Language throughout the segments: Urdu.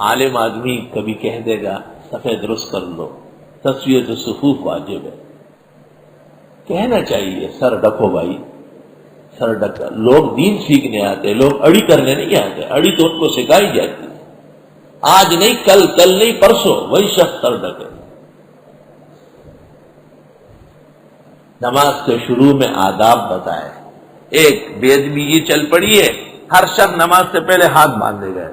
عالم آدمی کبھی کہہ دے گا صفحہ درست کر لو، تسویۃ الصفوف واجب ہے، کہنا چاہیے سر ڈکو بھائی، سر ڈکا۔ لوگ دین سیکھنے آتے، لوگ اڑی کرنے نہیں آتے، اڑی تو ان کو سکھائی جاتی ہے، آج نہیں کل، کل نہیں پرسوں وہی شخص سر ڈکے۔ نماز کے شروع میں آداب بتائے، ایک بے ادبی یہ چل پڑی ہے، ہر شخص نماز سے پہلے ہاتھ باندھے گئے،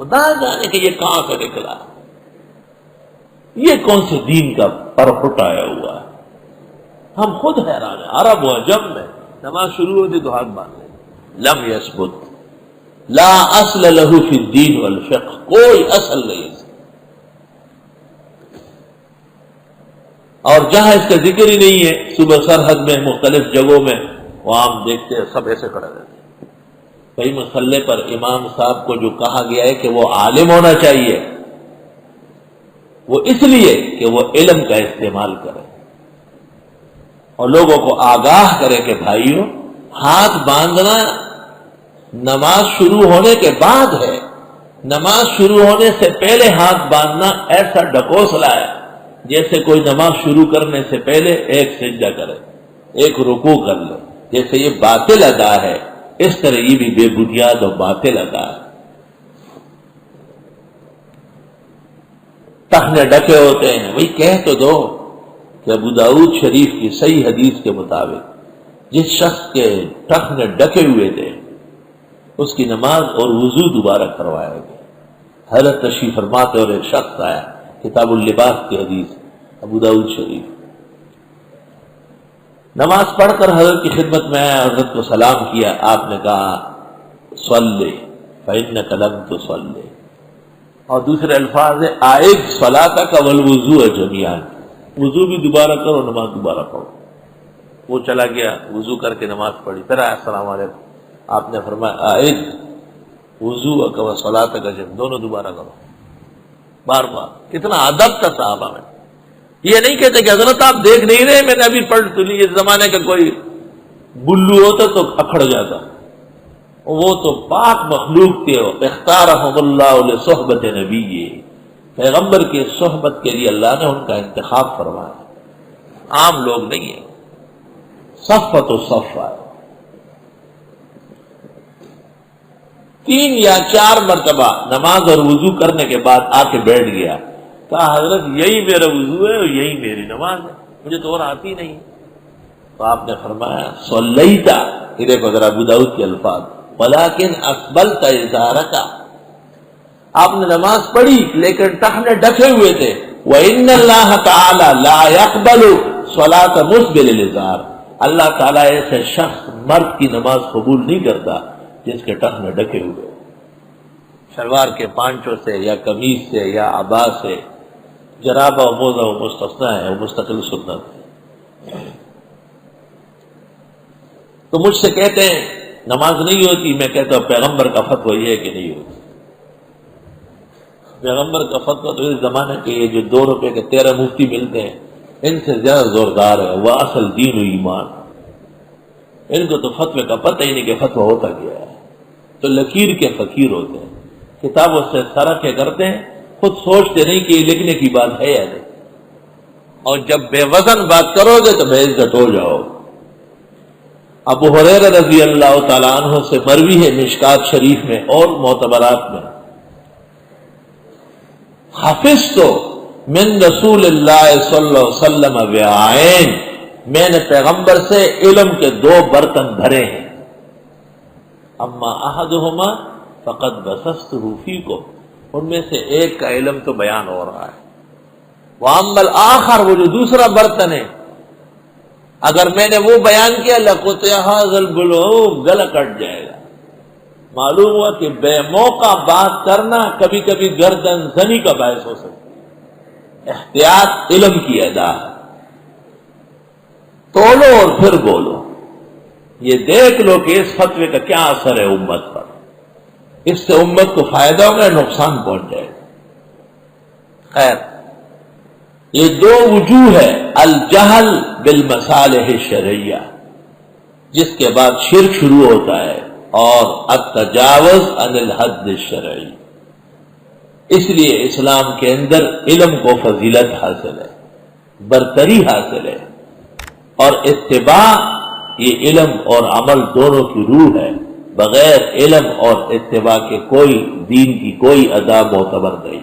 خدا جانے کہ یہ کہاں سے نکلا، یہ کون سے دین کا پرپٹ آیا ہوا ہے، ہم خود حیران ہیں۔ عرب و عجم میں نماز شروع ہوتی تو ہاتھ باندھے، لم یثبت لا اصل له فی الدین والفقہ، کوئی اصل نہیں ہے، اور جہاں اس کا ذکر ہی نہیں ہے، صبح سرحد میں مختلف جگہوں میں وہاں ہم دیکھتے ہیں سب ایسے کھڑے رہتے ہیں۔ کئی مسئلے پر امام صاحب کو جو کہا گیا ہے کہ وہ عالم ہونا چاہیے، وہ اس لیے کہ وہ علم کا استعمال کرے اور لوگوں کو آگاہ کرے کہ بھائیو ہاتھ باندھنا نماز شروع ہونے کے بعد ہے، نماز شروع ہونے سے پہلے ہاتھ باندھنا ایسا ڈکوسلا ہے جیسے کوئی نماز شروع کرنے سے پہلے ایک سجدہ کرے، ایک رکوع کر لے، جیسے یہ باطل ادا ہے اس طرح یہ بھی بے بنیاد اور باطل ادا ہے۔ ٹخنے ڈکے ہوتے ہیں، وہی کہہ تو دو کہ ابو داؤد شریف کی صحیح حدیث کے مطابق جس شخص کے ٹخنے ڈکے ہوئے تھے اس کی نماز اور وضو دوبارہ کروایا گیا۔ حضرت تشریف فرماتے اور ایک شخص آیا، کتاب اللباس کی حدیث ابو داؤد شریف، نماز پڑھ کر حضرت کی خدمت میں آیا، حضرت کو سلام کیا، آپ نے کہا صلی فإنک لم تصلی، اور دوسرے الفاظ ہے اعد صلاتک والوضوء جميعا، وضو بھی دوبارہ کرو، نماز دوبارہ پڑھو۔ وہ چلا گیا، وضو کر کے نماز پڑھی، پھر آیا السلام علیکم، آپ نے فرمایا اعد وضوءک وصلاتک جميعا، دونوں دوبارہ کرو، بار بار۔ کتنا ادب تھا صحابہ میں، یہ نہیں کہتے کہ حضرت آپ دیکھ نہیں رہے میں نے ابھی پڑھ تو لی، اس زمانے کا کوئی بلو ہوتا تو اکھڑ جاتا، وہ تو پاک مخلوق تھے، اختارہم اللہ لصحبت نبی، پیغمبر کی صحبت کے لیے اللہ نے ان کا انتخاب فرمایا، عام لوگ نہیں ہیں، صفت و صفہ۔ 3 یا 4 مرتبہ نماز اور وضو کرنے کے بعد آ کے بیٹھ گیا، کہا حضرت یہی میرا وضو ہے اور یہی میری نماز ہے، مجھے تو اور آتی نہیں۔ تو آپ نے فرمایا صلیتا، ادھر کو ذرا ابو داؤد کے الفاظ، ولیکن اسبلت ازارک، آپ نے نماز پڑھی لیکن ٹخنے ڈکے ہوئے تھے، وَإِنَّ اللَّهَ تَعَالَى لَا يَقْبَلُ صَلَاةَ مُسْبِلِ الْإِزَارِ، اللہ تعالیٰ ایسے شخص مرد کی نماز قبول نہیں کرتا جس کے ٹخنے ڈکے ہوئے، شلوار کے پانچوں سے یا قمیض سے یا عبا سے، جرابہ و موزہ و مستثنیٰ ہے، وہ مستقل سنت ہے۔ تو مجھ سے کہتے ہیں نماز نہیں ہوتی، میں کہتا ہوں پیغمبر کا فتویٰ یہ ہے کہ نہیں ہوتی۔ پیغمبر کا فتویٰ تو اس زمانے کے یہ جو 2 روپے کے 13 مفتی ملتے ہیں ان سے زیادہ زوردار ہے، وہ اصل دین و ایمان، ان کو تو فتوے کا پتہ ہی نہیں کہ فتویٰ ہوتا کیا ہے، تو لکیر کے فقیر ہوتے ہیں، کتابوں سے سرقے کرتے ہیں، خود سوچتے نہیں کہ یہ لکھنے کی بات ہے یا نہیں، اور جب بے وزن بات کرو گے تو بے عزت ہو جاؤ۔ ابو ہریرہ رضی اللہ تعالیٰ عنہ سے مروی ہے مشکات شریف میں اور معتبرات میں، حفظت من رسول اللہ صلی اللہ علیہ وسلم وعین، میں نے پیغمبر سے علم کے 2 برتن بھرے ہیں، اما احدہما فقد بسطہ فیکم، ان میں سے ایک کا علم تو بیان ہو رہا ہے، واما الآخر، وہ جو دوسرا برتن ہے اگر میں نے وہ بیان کیا لقطع ھذا البلعوم، گلا کٹ جائے گا۔ معلوم ہوا کہ بے موقع بات کرنا کبھی کبھی گردن زنی کا باعث ہو سکتا ہے، احتیاط علم کی ادا ہے، تولو اور پھر بولو، یہ دیکھ لو کہ اس فتوے کا کیا اثر ہے امت پر، اس سے امت کو فائدہ ہوگا نقصان پہنچ جائے گا۔ خیر، یہ 2 وجوہ ہے، الجہل بالمصالح الشرعیہ جس کے بعد شرک شروع ہوتا ہے، اور التجاوز عن الحد الشرعی، اس لیے اسلام کے اندر علم کو فضیلت حاصل ہے، برتری حاصل ہے، اور اتباع یہ علم اور عمل دونوں کی روح ہے۔ بغیر علم اور اتباع کے کوئی دین کی کوئی ادا معتبر نہیں۔